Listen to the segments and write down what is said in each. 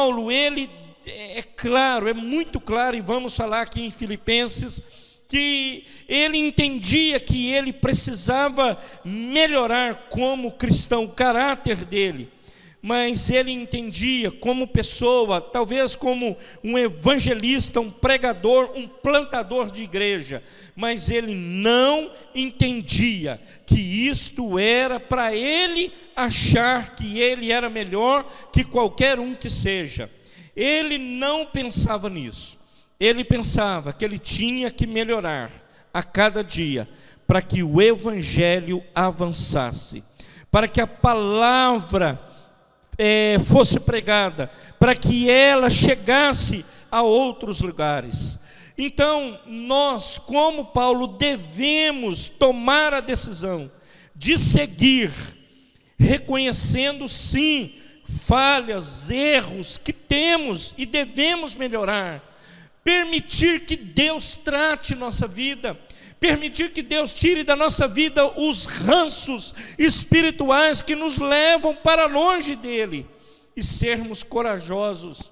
Paulo, ele é claro, é muito claro, e vamos falar aqui em Filipenses, que ele entendia que ele precisava melhorar como cristão, o caráter dele, mas ele entendia como pessoa, talvez como um evangelista, um pregador, um plantador de igreja, mas ele não entendia que isto era para ele achar que ele era melhor que qualquer um que seja. Ele não pensava nisso. Ele pensava que ele tinha que melhorar a cada dia para que o evangelho avançasse, para que a palavra fosse pregada, para que ela chegasse a outros lugares. Então, nós, como Paulo, devemos tomar a decisão de seguir, reconhecendo sim falhas, erros que temos e devemos melhorar, permitir que Deus trate nossa vida, permitir que Deus tire da nossa vida os ranços espirituais que nos levam para longe dele, e sermos corajosos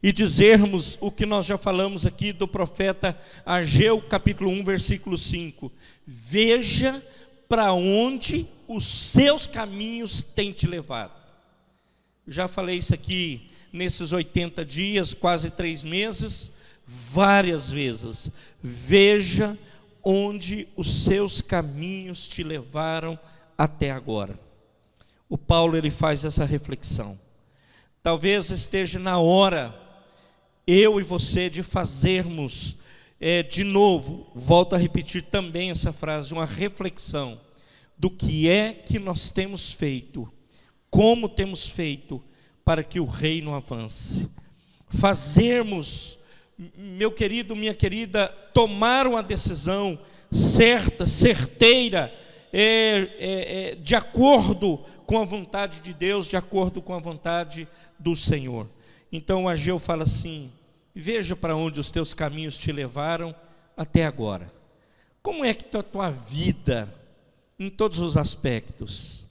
e dizermos o que nós já falamos aqui do profeta Ageu, capítulo 1, versículo 5: veja para onde os seus caminhos têm te levado. Já falei isso aqui nesses 80 dias, quase 3 meses, várias vezes. Veja onde os seus caminhos te levaram até agora. O Paulo, ele faz essa reflexão. Talvez esteja na hora, eu e você, de fazermos de novo, volto a repetir também essa frase, uma reflexão do que é que nós temos feito, como temos feito para que o reino avance. Fazermos, meu querido, minha querida, tomar uma decisão certa, certeira, de acordo com a vontade de Deus, de acordo com a vontade do Senhor. Então Ageu fala assim: veja para onde os teus caminhos te levaram até agora. Como é que a tua vida, em todos os aspectos,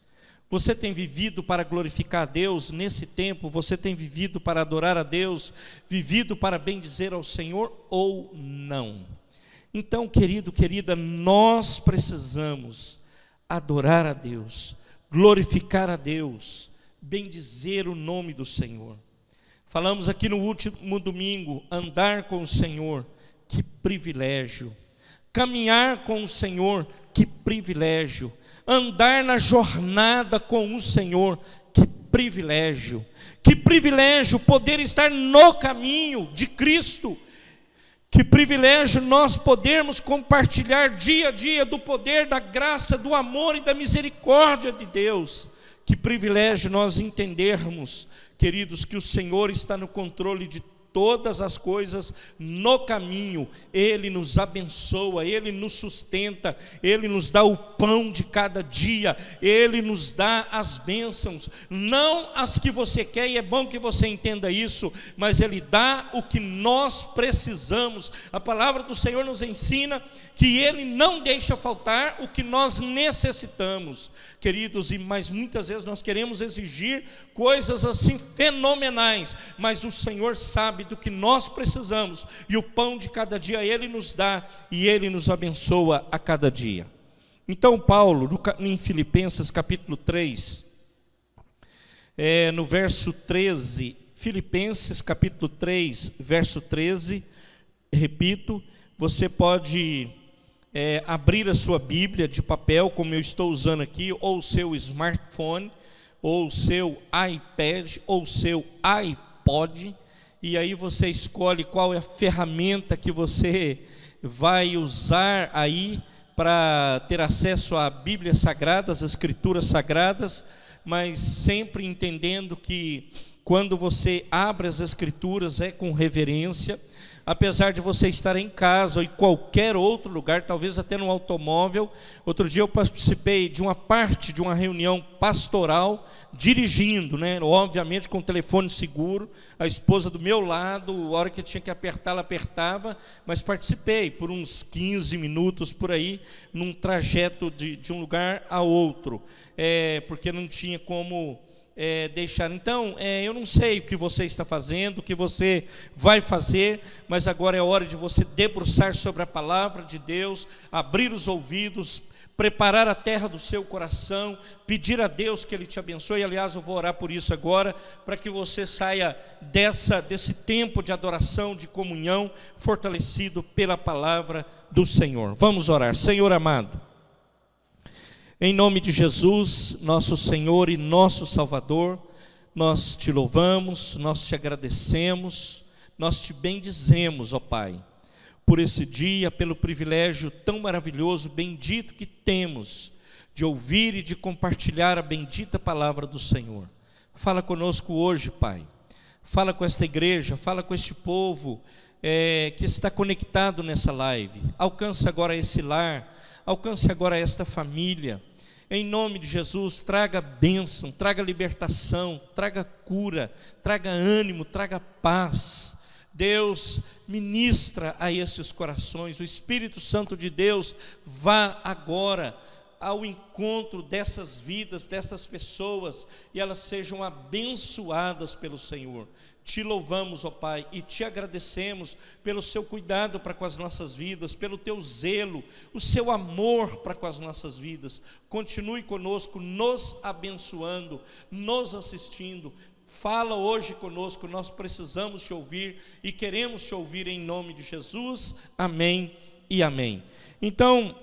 você tem vivido para glorificar a Deus nesse tempo? Você tem vivido para adorar a Deus, vivido para bendizer ao Senhor ou não? Então, querido, querida, nós precisamos adorar a Deus, glorificar a Deus, bendizer o nome do Senhor. Falamos aqui no último domingo, andar com o Senhor, que privilégio. Caminhar com o Senhor, que privilégio. Andar na jornada com o Senhor, que privilégio. Que privilégio poder estar no caminho de Cristo. Que privilégio nós podermos compartilhar dia a dia do poder, da graça, do amor e da misericórdia de Deus. Que privilégio nós entendermos, queridos, que o Senhor está no controle de todas as coisas no caminho. Ele nos abençoa, Ele nos sustenta, Ele nos dá o pão de cada dia, Ele nos dá as bênçãos, não as que você quer, e é bom que você entenda isso, mas Ele dá o que nós precisamos. A palavra do Senhor nos ensina que Ele não deixa faltar o que nós necessitamos, queridos, mas muitas vezes nós queremos exigir coisas assim fenomenais, mas o Senhor sabe do que nós precisamos, e o pão de cada dia Ele nos dá, e Ele nos abençoa a cada dia. Então Paulo, em Filipenses capítulo 3, no verso 13, Filipenses capítulo 3, verso 13, repito, você pode abrir a sua Bíblia de papel, como eu estou usando aqui, ou o seu smartphone, ou o seu iPad, ou o seu iPod, e aí você escolhe qual é a ferramenta que você vai usar aí para ter acesso à Bíblia Sagrada, às Escrituras Sagradas, mas sempre entendendo que quando você abre as Escrituras é com reverência. Apesar de você estar em casa ou em qualquer outro lugar, talvez até no automóvel. Outro dia eu participei de uma parte de uma reunião pastoral, dirigindo, obviamente com o telefone seguro, a esposa do meu lado, a hora que eu tinha que apertar, ela apertava, mas participei por uns 15 minutos por aí, num trajeto de um lugar a outro, porque não tinha como deixar. Então, eu não sei o que você está fazendo, o que você vai fazer, mas agora é hora de você debruçar sobre a palavra de Deus, abrir os ouvidos, preparar a terra do seu coração, pedir a Deus que Ele te abençoe. Aliás, eu vou orar por isso agora, para que você saia desse tempo de adoração, de comunhão, fortalecido pela palavra do Senhor. Vamos orar. Senhor amado, em nome de Jesus, nosso Senhor e nosso Salvador, nós te louvamos, nós te agradecemos, nós te bendizemos, ó Pai, por esse dia, pelo privilégio tão maravilhoso, bendito que temos de ouvir e de compartilhar a bendita palavra do Senhor. Fala conosco hoje, Pai. Fala com esta igreja, fala com este povo que está conectado nessa live. Alcance agora esse lar, alcance agora esta família. Em nome de Jesus, traga bênção, traga libertação, traga cura, traga ânimo, traga paz. Deus, ministra a esses corações. O Espírito Santo de Deus vá agora ao encontro dessas vidas, dessas pessoas, e elas sejam abençoadas pelo Senhor. Te louvamos, ó Pai, e te agradecemos pelo seu cuidado para com as nossas vidas, pelo teu zelo, o seu amor para com as nossas vidas. Continue conosco, nos abençoando, nos assistindo. Fala hoje conosco, nós precisamos te ouvir e queremos te ouvir em nome de Jesus. Amém e amém. Então,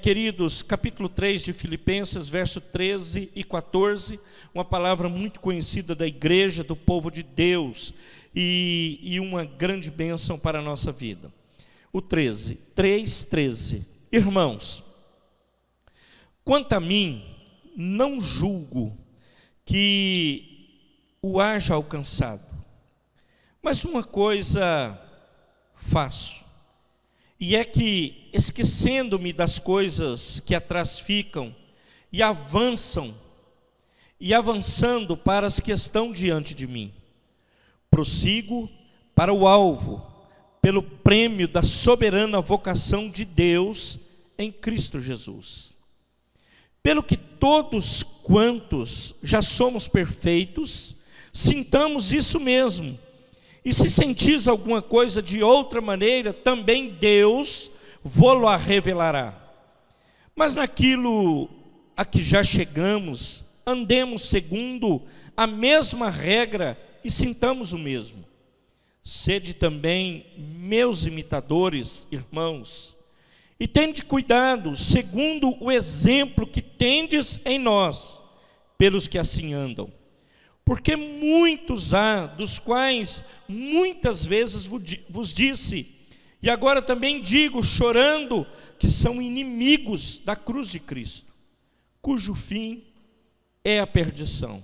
queridos, capítulo 3 de Filipenses, verso 13 e 14, uma palavra muito conhecida da igreja, do povo de Deus, e uma grande bênção para a nossa vida. O 3:13. Irmãos, quanto a mim, não julgo que o haja alcançado, mas uma coisa faço, e é que, esquecendo-me das coisas que atrás ficam, e avançando para as que estão diante de mim, prossigo para o alvo, pelo prêmio da soberana vocação de Deus em Cristo Jesus. Pelo que todos quantos já somos perfeitos, sintamos isso mesmo. E se sentis alguma coisa de outra maneira, também Deus vô-lo revelará. Mas naquilo a que já chegamos, andemos segundo a mesma regra e sintamos o mesmo. Sede também meus imitadores, irmãos, e tende cuidado, segundo o exemplo que tendes em nós, pelos que assim andam. Porque muitos há, dos quais muitas vezes vos disse, e agora também digo, chorando, que são inimigos da cruz de Cristo, cujo fim é a perdição,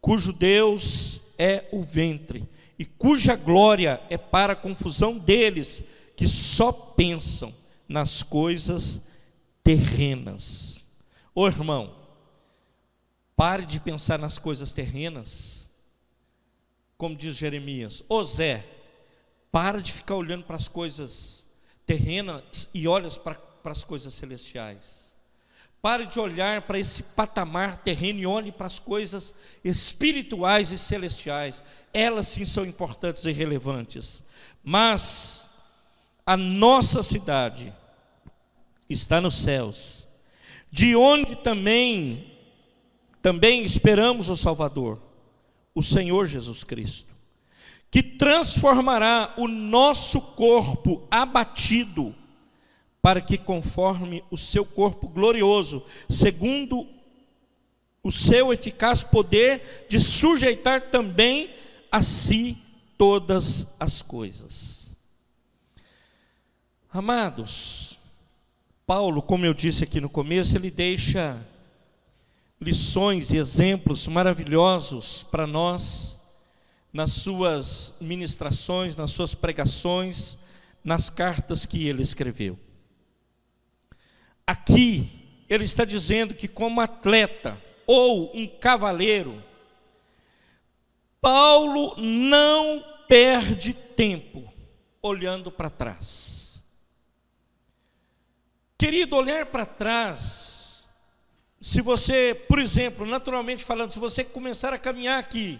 cujo Deus é o ventre, e cuja glória é para a confusão deles, que só pensam nas coisas terrenas. Ô irmão, pare de pensar nas coisas terrenas, como diz Jeremias. Ô Zé, para de ficar olhando para as coisas terrenas e olha para as coisas celestiais. Pare de olhar para esse patamar terreno e olhe para as coisas espirituais e celestiais. Elas sim são importantes e relevantes. Mas a nossa cidade está nos céus, de onde também esperamos o Salvador, o Senhor Jesus Cristo, que transformará o nosso corpo abatido, para que conforme o seu corpo glorioso, segundo o seu eficaz poder, de sujeitar também a si todas as coisas. Amados, Paulo, como eu disse aqui no começo, ele deixa lições e exemplos maravilhosos para nós, nas suas ministrações, nas suas pregações, nas cartas que ele escreveu. Aqui, ele está dizendo que como atleta, ou um cavaleiro, Paulo não perde tempo olhando para trás. Querido, olhar para trás Se você, por exemplo, naturalmente falando, se você começar a caminhar aqui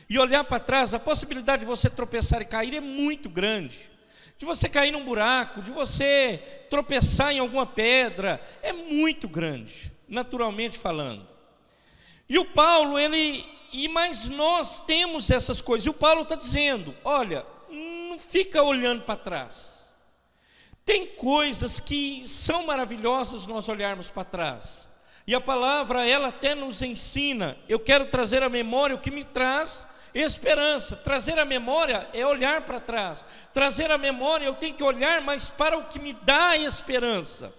e olhar para trás, a possibilidade de você tropeçar e cair é muito grande. De você cair num buraco, de você tropeçar em alguma pedra, é muito grande, naturalmente falando. E o Paulo, mas nós temos essas coisas. E o Paulo está dizendo, olha, não fica olhando para trás. Tem coisas que são maravilhosas nós olharmos para trás. E a palavra, ela até nos ensina. Eu quero trazer à memória o que me traz esperança. Trazer à memória é olhar para trás. Trazer à memória, eu tenho que olhar mais para o que me dá esperança.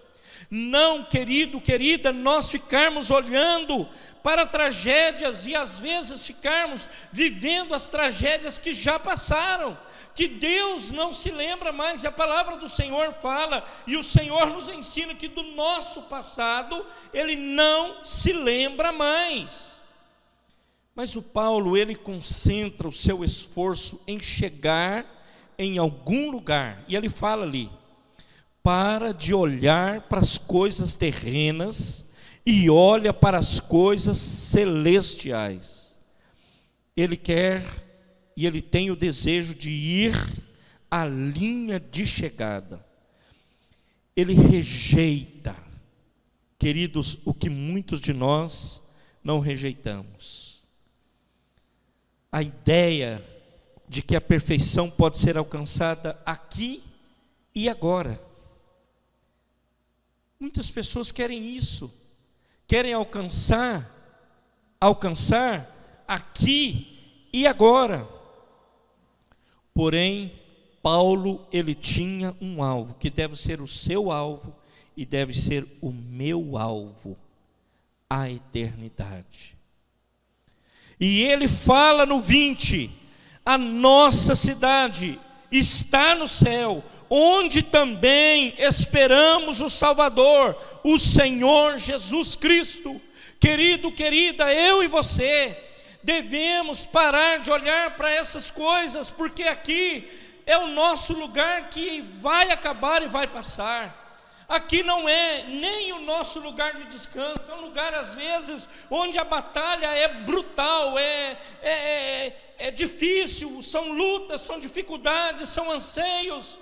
Não, querido, querida, nós ficarmos olhando para tragédias e às vezes ficarmos vivendo as tragédias que já passaram, que Deus não se lembra mais. E a palavra do Senhor fala, e o Senhor nos ensina que do nosso passado Ele não se lembra mais. Mas o Paulo, ele concentra o seu esforço em chegar em algum lugar, e ele fala ali, para de olhar para as coisas terrenas e olha para as coisas celestiais. Ele quer e ele tem o desejo de ir à linha de chegada. Ele rejeita, queridos, o que muitos de nós não rejeitamos. A ideia de que a perfeição pode ser alcançada aqui e agora. Muitas pessoas querem isso, querem alcançar aqui e agora. Porém, Paulo, ele tinha um alvo, que deve ser o seu alvo e deve ser o meu alvo, a eternidade. E ele fala no 20, a nossa cidade está no céu, onde também esperamos o Salvador, o Senhor Jesus Cristo. Querido, querida, eu e você devemos parar de olhar para essas coisas, porque aqui é o nosso lugar que vai acabar e vai passar. Aqui não é nem o nosso lugar de descanso, é um lugar às vezes onde a batalha é brutal, é difícil, são lutas, são dificuldades, são anseios.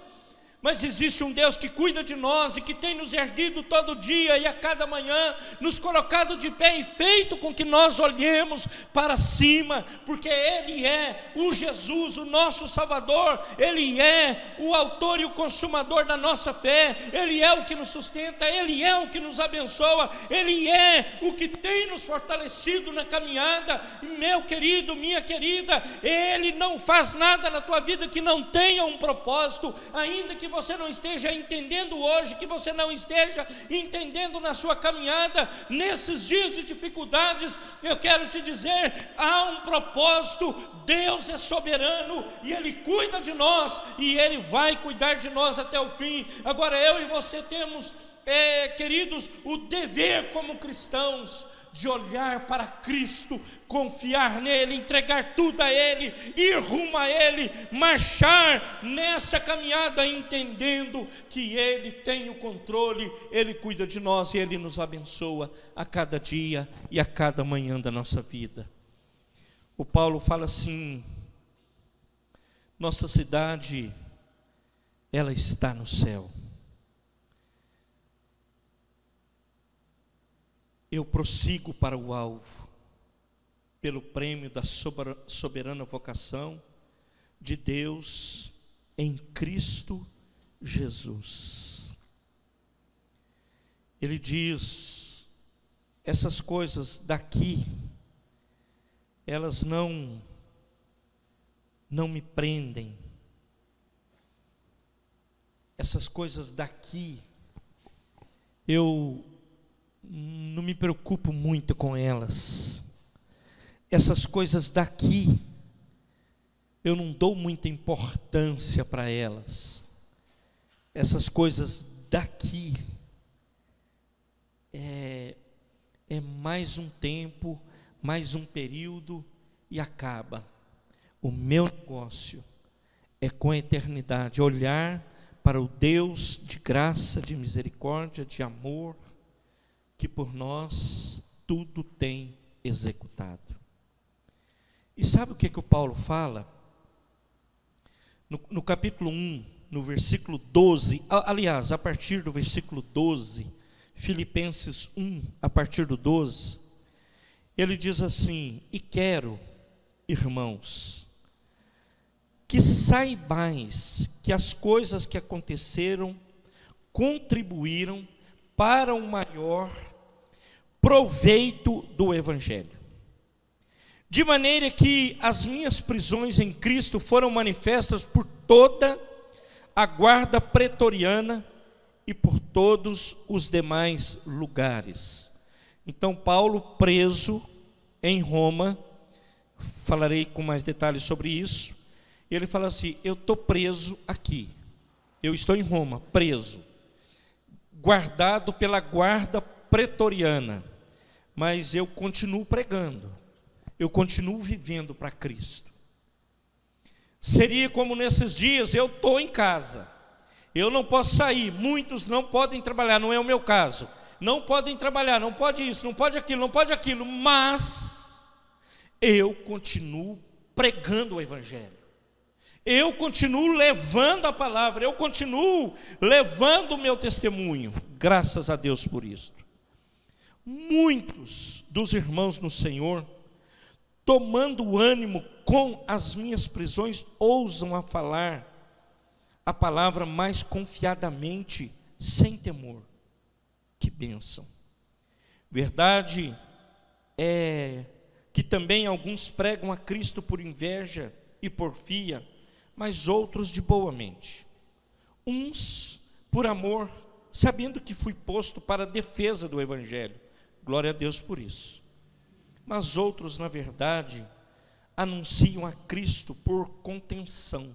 Mas existe um Deus que cuida de nós e que tem nos erguido todo dia e a cada manhã, nos colocado de pé e feito com que nós olhemos para cima, porque Ele é o Jesus, o nosso Salvador, Ele é o autor e o consumador da nossa fé, Ele é o que nos sustenta, Ele é o que nos abençoa, Ele é o que tem nos fortalecido na caminhada. Meu querido, minha querida, Ele não faz nada na tua vida que não tenha um propósito, ainda que você não esteja entendendo hoje, que você não esteja entendendo na sua caminhada, nesses dias de dificuldades, eu quero te dizer, há um propósito. Deus é soberano e Ele cuida de nós e Ele vai cuidar de nós até o fim. Agora eu e você temos, queridos, o dever como cristãos de olhar para Cristo, confiar nele, entregar tudo a Ele, ir rumo a Ele, marchar nessa caminhada, entendendo que Ele tem o controle, Ele cuida de nós e Ele nos abençoa a cada dia e a cada manhã da nossa vida. O Paulo fala assim, nossa cidade, ela está no céu. Eu prossigo para o alvo, pelo prêmio da soberana vocação de Deus em Cristo Jesus. Ele diz, essas coisas daqui, elas não me prendem. Essas coisas daqui, eu não me preocupo muito com elas. Essas coisas daqui, eu não dou muita importância para elas. Essas coisas daqui, é mais um tempo, mais um período e acaba. O meu negócio é com a eternidade, olhar para o Deus de graça, de misericórdia, de amor, que por nós tudo tem executado. E sabe o que o Paulo fala? No capítulo 1, no versículo 12, aliás, a partir do versículo 12, Filipenses 1, a partir do 12, ele diz assim: e quero, irmãos, que saibais que as coisas que aconteceram contribuíram para o maior proveito do Evangelho. De maneira que as minhas prisões em Cristo foram manifestas por toda a guarda pretoriana e por todos os demais lugares. Então Paulo, preso em Roma, falarei com mais detalhes sobre isso, ele fala assim: eu estou preso aqui, eu estou em Roma, preso, guardado pela guarda pretoriana, mas eu continuo pregando, eu continuo vivendo para Cristo. Seria como nesses dias, eu estou em casa, eu não posso sair, muitos não podem trabalhar, não é o meu caso, não podem trabalhar, não pode isso, não pode aquilo, mas eu continuo pregando o Evangelho, eu continuo levando a palavra, eu continuo levando o meu testemunho, graças a Deus por isso. Muitos dos irmãos no Senhor, tomando ânimo com as minhas prisões, ousam a falar a palavra mais confiadamente, sem temor. Que bênção! Verdade é que também alguns pregam a Cristo por inveja e porfia, mas outros de boa mente. Uns por amor, sabendo que fui posto para a defesa do Evangelho. Glória a Deus por isso. Mas outros, na verdade, anunciam a Cristo por contenção,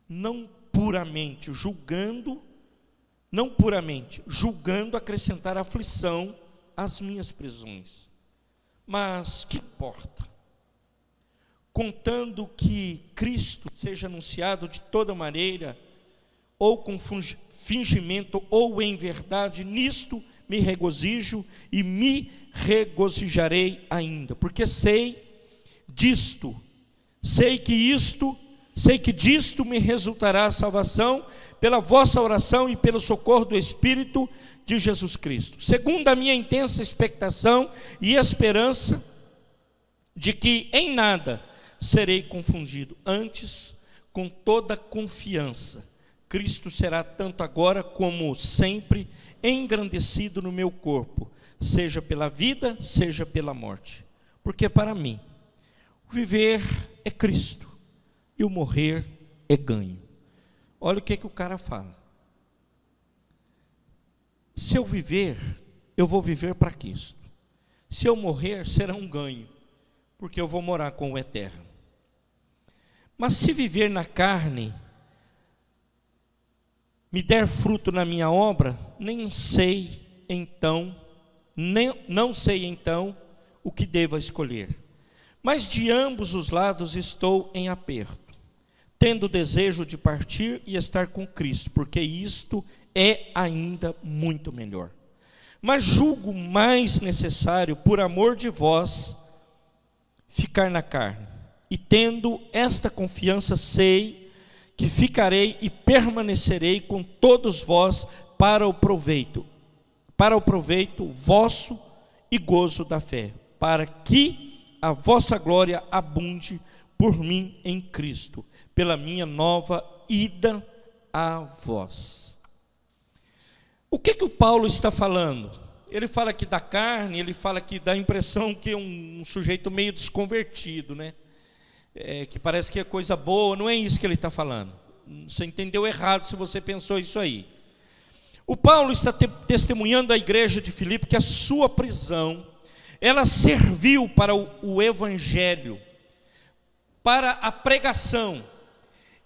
não puramente julgando acrescentar aflição às minhas prisões. Mas que importa? Contando que Cristo seja anunciado de toda maneira, ou com fingimento, ou em verdade, nisto me regozijo e me regozijarei ainda, porque sei que disto me resultará a salvação pela vossa oração e pelo socorro do Espírito de Jesus Cristo, segundo a minha intensa expectação e esperança de que em nada serei confundido, antes, com toda confiança, Cristo será tanto agora como sempre engrandecido no meu corpo, seja pela vida, seja pela morte, porque para mim o viver é Cristo e o morrer é ganho. Olha o que o cara fala: se eu viver, eu vou viver para Cristo, se eu morrer, será um ganho, porque eu vou morar com o Eterno. Mas se viver na carne me der fruto na minha obra, não sei então o que devo escolher. Mas de ambos os lados estou em aperto, tendo desejo de partir e estar com Cristo, porque isto é ainda muito melhor. Mas julgo mais necessário, por amor de vós, ficar na carne. E tendo esta confiança, sei que ficarei e permanecerei com todos vós para o proveito vosso e gozo da fé, para que a vossa glória abunde por mim em Cristo, pela minha nova ida a vós. O que o Paulo está falando? Ele fala aqui da carne, ele fala aqui da impressão que é um sujeito meio desconvertido, né? Que parece que é coisa boa. Não é isso que ele está falando. Você entendeu errado se você pensou isso aí. O Paulo está testemunhando à igreja de Filipe que a sua prisão, ela serviu para o evangelho, para a pregação.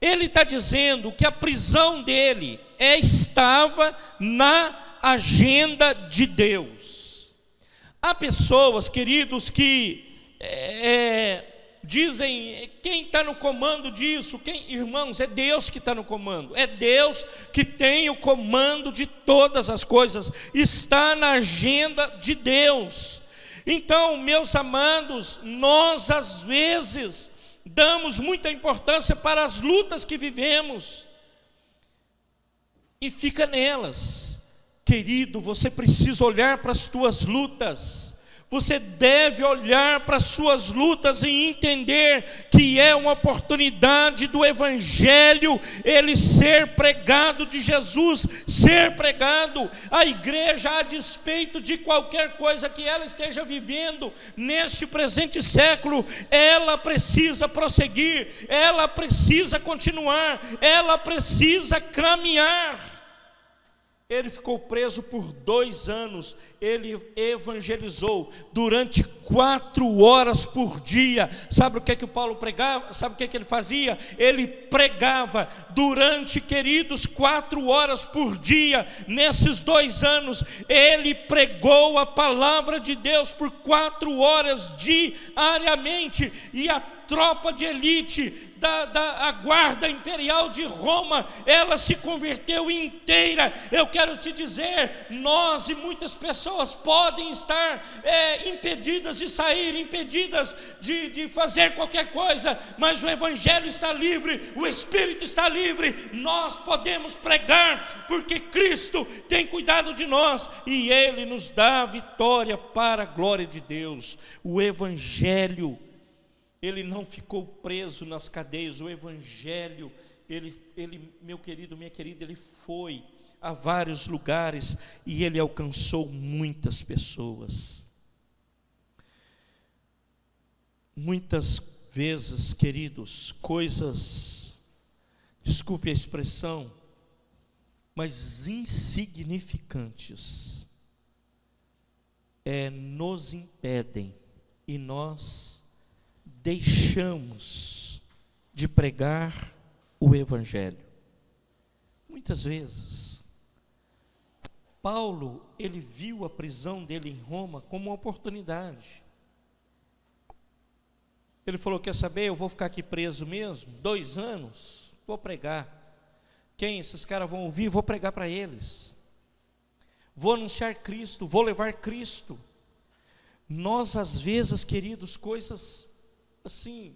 Ele está dizendo que a prisão dele estava na agenda de Deus. Há pessoas, queridos, que dizem: quem está no comando disso? Irmãos, é Deus que está no comando, é Deus que tem o comando de todas as coisas, está na agenda de Deus. Então, meus amados, nós às vezes damos muita importância para as lutas que vivemos e fica nelas. Querido, você precisa olhar para as tuas lutas. Você deve olhar para as suas lutas e entender que é uma oportunidade do Evangelho, ele ser pregado, de Jesus ser pregado. A igreja, a despeito de qualquer coisa que ela esteja vivendo neste presente século, ela precisa prosseguir, ela precisa continuar, ela precisa caminhar. Ele ficou preso por 2 anos, ele evangelizou durante 4 horas por dia. Sabe o que o Paulo pregava? Sabe o que ele fazia? Ele pregava durante, queridos, 4 horas por dia. Nesses 2 anos, ele pregou a palavra de Deus por 4 horas diariamente, e a tropa de elite da guarda imperial de Roma, ela se converteu inteira. Eu quero te dizer, nós e muitas pessoas podem estar impedidas de sair, impedidas de fazer qualquer coisa, mas o Evangelho está livre, o Espírito está livre, nós podemos pregar, porque Cristo tem cuidado de nós, e Ele nos dá vitória para a glória de Deus. O Evangelho, ele não ficou preso nas cadeias. O Evangelho, ele, meu querido, minha querida, ele foi a vários lugares e ele alcançou muitas pessoas. Muitas vezes, queridos, coisas, desculpe a expressão, mas insignificantes, nos impedem, e nós deixamos de pregar o Evangelho. Muitas vezes, Paulo, ele viu a prisão dele em Roma como uma oportunidade. Ele falou: quer saber, eu vou ficar aqui preso mesmo, 2 anos, vou pregar. Quem esses caras vão ouvir? Vou pregar para eles. Vou anunciar Cristo, vou levar Cristo. Nós, às vezes, queridos, coisas assim,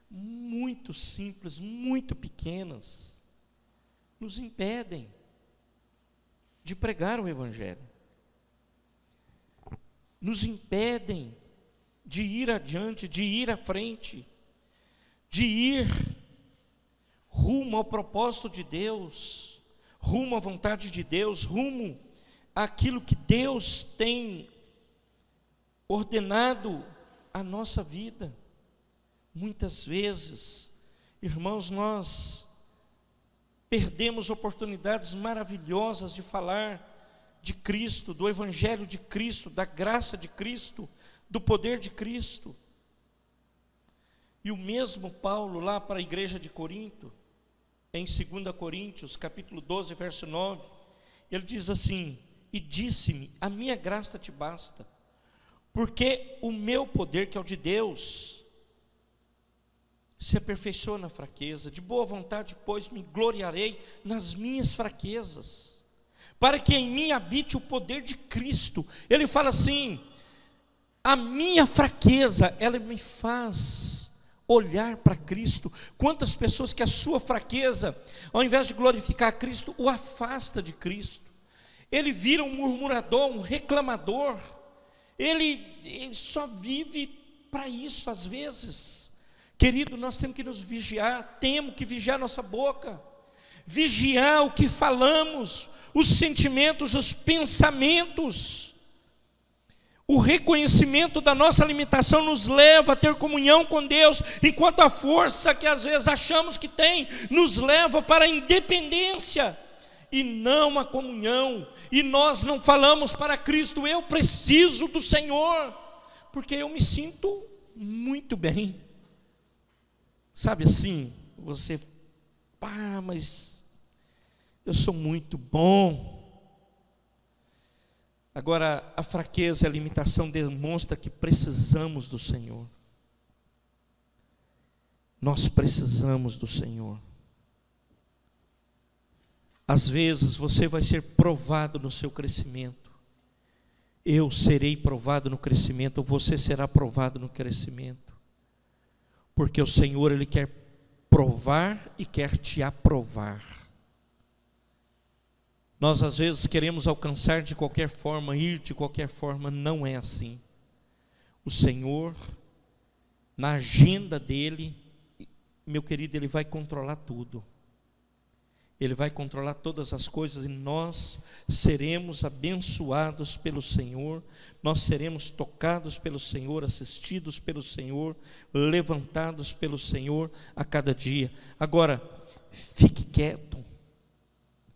muito simples, muito pequenas, nos impedem de pregar o Evangelho, nos impedem de ir adiante, de ir à frente, de ir rumo ao propósito de Deus, rumo à vontade de Deus, rumo àquilo que Deus tem ordenado à nossa vida. Muitas vezes, irmãos, nós perdemos oportunidades maravilhosas de falar de Cristo, do Evangelho de Cristo, da graça de Cristo, do poder de Cristo. E o mesmo Paulo, lá para a igreja de Corinto, em 2 Coríntios, capítulo 12, verso 9, ele diz assim: e disse-me, a minha graça te basta, porque o meu poder, que é o de Deus, se aperfeiçoa na fraqueza. De boa vontade, pois, me gloriarei nas minhas fraquezas, para que em mim habite o poder de Cristo. Ele fala assim: a minha fraqueza, ela me faz olhar para Cristo. Quantas pessoas que a sua fraqueza, ao invés de glorificar a Cristo, o afasta de Cristo. Ele vira um murmurador, um reclamador. Ele só vive para isso às vezes. Querido, nós temos que nos vigiar, temos que vigiar nossa boca, vigiar o que falamos, os sentimentos, os pensamentos. O reconhecimento da nossa limitação nos leva a ter comunhão com Deus, enquanto a força que às vezes achamos que tem, nos leva para a independência, e não a comunhão. E nós não falamos para Cristo: eu preciso do Senhor, porque eu me sinto muito bem. Sabe assim, você, mas eu sou muito bom. Agora, a fraqueza e a limitação demonstra que precisamos do Senhor. Nós precisamos do Senhor. Às vezes você vai ser provado no seu crescimento, eu serei provado no crescimento, ou você será provado no crescimento, porque o Senhor, Ele quer provar e quer te aprovar. Nós às vezes queremos alcançar de qualquer forma, ir de qualquer forma, não é assim. O Senhor, na agenda dEle, meu querido, Ele vai controlar tudo. Ele vai controlar todas as coisas e nós seremos abençoados pelo Senhor, nós seremos tocados pelo Senhor, assistidos pelo Senhor, levantados pelo Senhor a cada dia. Agora, fique quieto.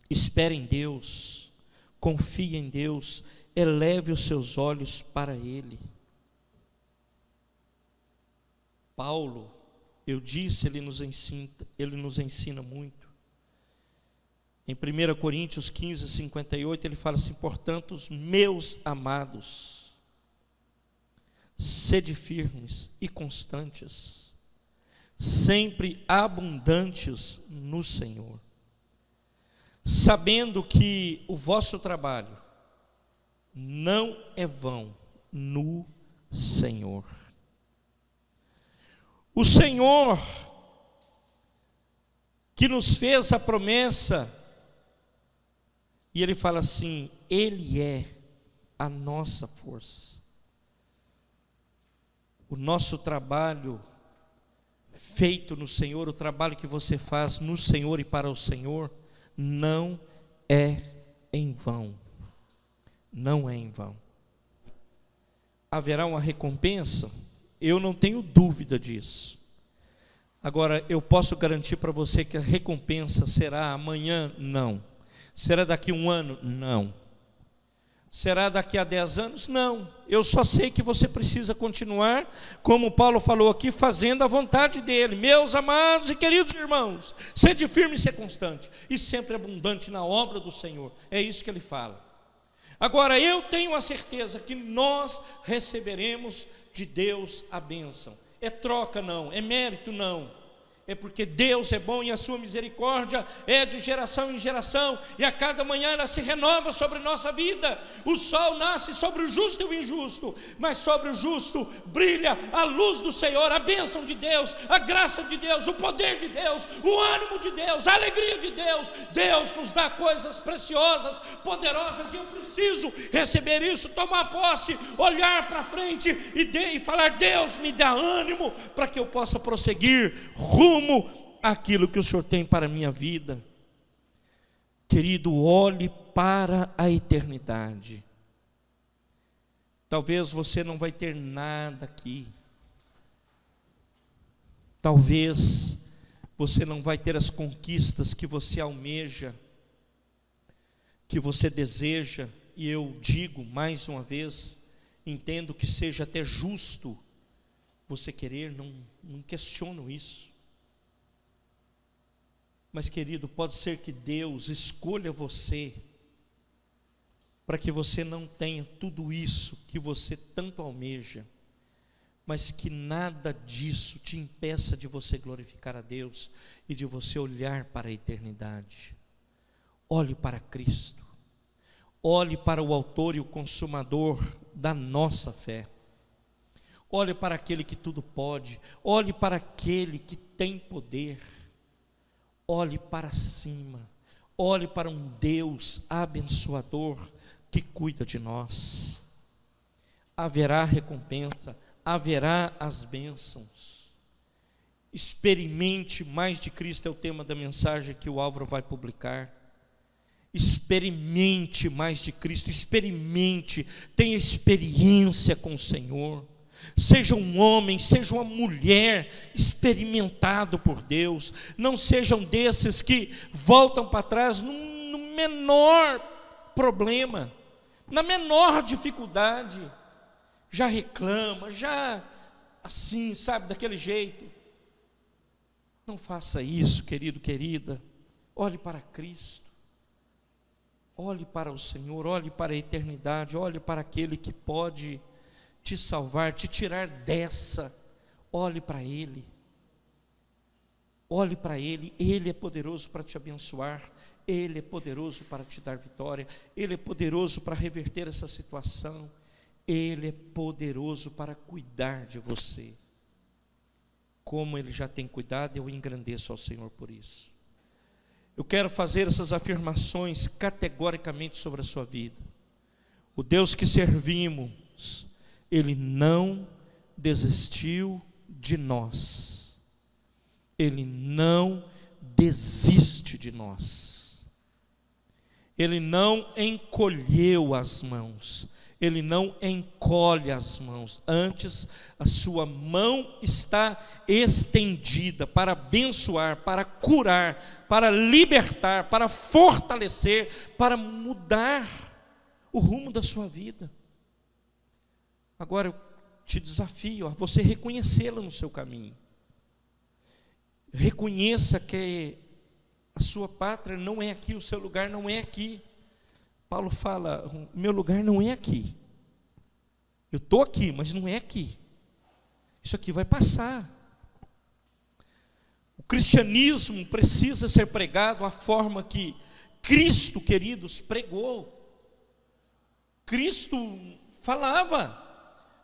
Espere em Deus, confie em Deus, eleve os seus olhos para Ele. Paulo, eu disse, ele nos ensina muito. Em 1 Coríntios 15, 58, ele fala assim: portanto, meus amados, sede firmes e constantes, sempre abundantes no Senhor, sabendo que o vosso trabalho não é vão no Senhor. O Senhor que nos fez a promessa, e Ele fala assim, Ele é a nossa força. O nosso trabalho feito no Senhor, o trabalho que você faz no Senhor e para o Senhor, não é em vão. Não é em vão. Haverá uma recompensa? Eu não tenho dúvida disso. Agora, eu posso garantir para você que a recompensa será amanhã? Não. Será daqui a um ano? Não. Será daqui a 10 anos? Não. Eu só sei que você precisa continuar, como Paulo falou aqui, fazendo a vontade dele. Meus amados e queridos irmãos, sede firme e ser constante, e sempre abundante na obra do Senhor. É isso que ele fala. Agora, eu tenho a certeza que nós receberemos de Deus a bênção. É troca não, é mérito não. É porque Deus é bom e a sua misericórdia é de geração em geração, e a cada manhã ela se renova sobre nossa vida. O sol nasce sobre o justo e o injusto, mas sobre o justo brilha a luz do Senhor, a bênção de Deus, a graça de Deus, o poder de Deus, o ânimo de Deus, a alegria de Deus. Deus nos dá coisas preciosas, poderosas, e eu preciso receber isso, tomar posse, olhar para frente e falar: Deus, me dá ânimo para que eu possa prosseguir rumo àquilo que o Senhor tem para a minha vida. Querido, olhe para a eternidade. Talvez você não vai ter nada aqui. Talvez você não vai ter as conquistas que você almeja, que você deseja. E eu digo mais uma vez, entendo que seja até justo você querer, não questiono isso. Mas, querido, pode ser que Deus escolha você para que você não tenha tudo isso que você tanto almeja, mas que nada disso te impeça de você glorificar a Deus e de você olhar para a eternidade. Olhe para Cristo, olhe para o autor e o consumador da nossa fé, olhe para aquele que tudo pode, olhe para aquele que tem poder. Olhe para cima, olhe para um Deus abençoador que cuida de nós. Haverá recompensa, haverá as bênçãos. Experimente mais de Cristo, é o tema da mensagem que o Álvaro vai publicar. Experimente mais de Cristo, experimente, tenha experiência com o Senhor. Seja um homem, seja uma mulher experimentado por Deus. Não sejam desses que voltam para trás no menor problema, na menor dificuldade, já reclama, já assim, sabe, daquele jeito. Não faça isso, querido, querida. Olhe para Cristo, olhe para o Senhor, olhe para a eternidade, olhe para aquele que pode te salvar, te tirar dessa. Olhe para Ele, olhe para Ele. Ele é poderoso para te abençoar, Ele é poderoso para te dar vitória, Ele é poderoso para reverter essa situação, Ele é poderoso para cuidar de você. Como Ele já tem cuidado, eu engrandeço ao Senhor por isso. Eu quero fazer essas afirmações categoricamente sobre a sua vida. O Deus que servimos, Ele não desistiu de nós, Ele não desiste de nós, Ele não encolheu as mãos, Ele não encolhe as mãos, antes a sua mão está estendida para abençoar, para curar, para libertar, para fortalecer, para mudar o rumo da sua vida. Agora eu te desafio a você reconhecê-la no seu caminho. Reconheça que a sua pátria não é aqui, o seu lugar não é aqui. Paulo fala, o meu lugar não é aqui. Eu estou aqui, mas não é aqui. Isso aqui vai passar. O cristianismo precisa ser pregado a forma que Cristo, queridos, pregou. Cristo falava,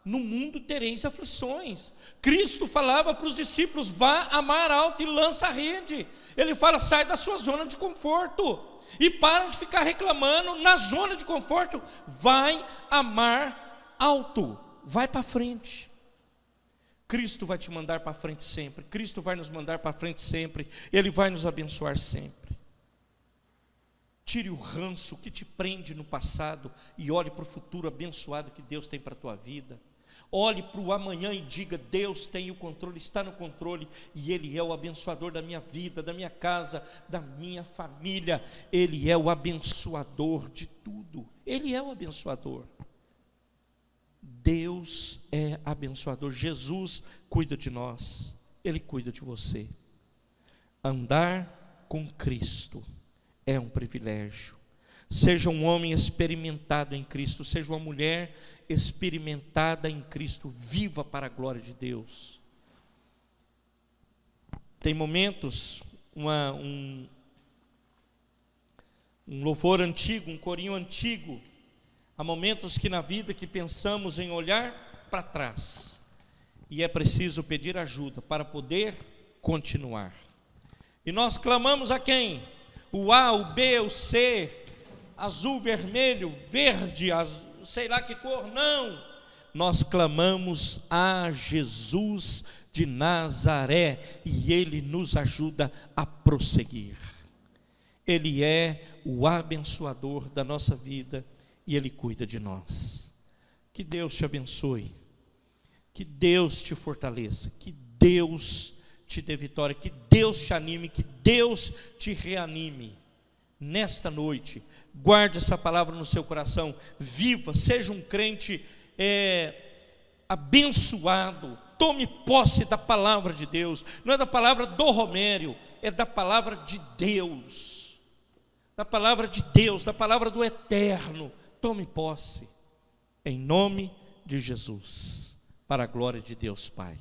no mundo tereis aflições. Cristo falava para os discípulos, vá a mar alto e lança a rede. Ele fala, sai da sua zona de conforto, e para de ficar reclamando na zona de conforto, vai a mar alto, vai para frente. Cristo vai te mandar para frente sempre, Cristo vai nos mandar para frente sempre, Ele vai nos abençoar sempre. Tire o ranço que te prende no passado e olhe para o futuro abençoado que Deus tem para a tua vida. Olhe para o amanhã e diga, Deus tem o controle, está no controle, e Ele é o abençoador da minha vida, da minha casa, da minha família. Ele é o abençoador de tudo, Ele é o abençoador. Deus é abençoador, Jesus cuida de nós, Ele cuida de você. Andar com Cristo é um privilégio. Seja um homem experimentado em Cristo, seja uma mulher experimentada em Cristo, viva para a glória de Deus. Tem momentos, um louvor antigo, um corinho antigo, há momentos que na vida que pensamos em olhar para trás, e é preciso pedir ajuda para poder continuar. E nós clamamos a quem? O A, o B, o C, azul, vermelho, verde, sei lá que cor, não. Nós clamamos a Jesus de Nazaré, e Ele nos ajuda a prosseguir. Ele é o abençoador da nossa vida, e Ele cuida de nós. Que Deus te abençoe, que Deus te fortaleça, que Deus te dê vitória, que Deus te anime, que Deus te reanime nesta noite. Guarde essa palavra no seu coração, viva, seja um crente abençoado, tome posse da palavra de Deus, não é da palavra do Romério, é da palavra de Deus, da palavra de Deus, da palavra do Eterno. Tome posse, em nome de Jesus, para a glória de Deus Pai.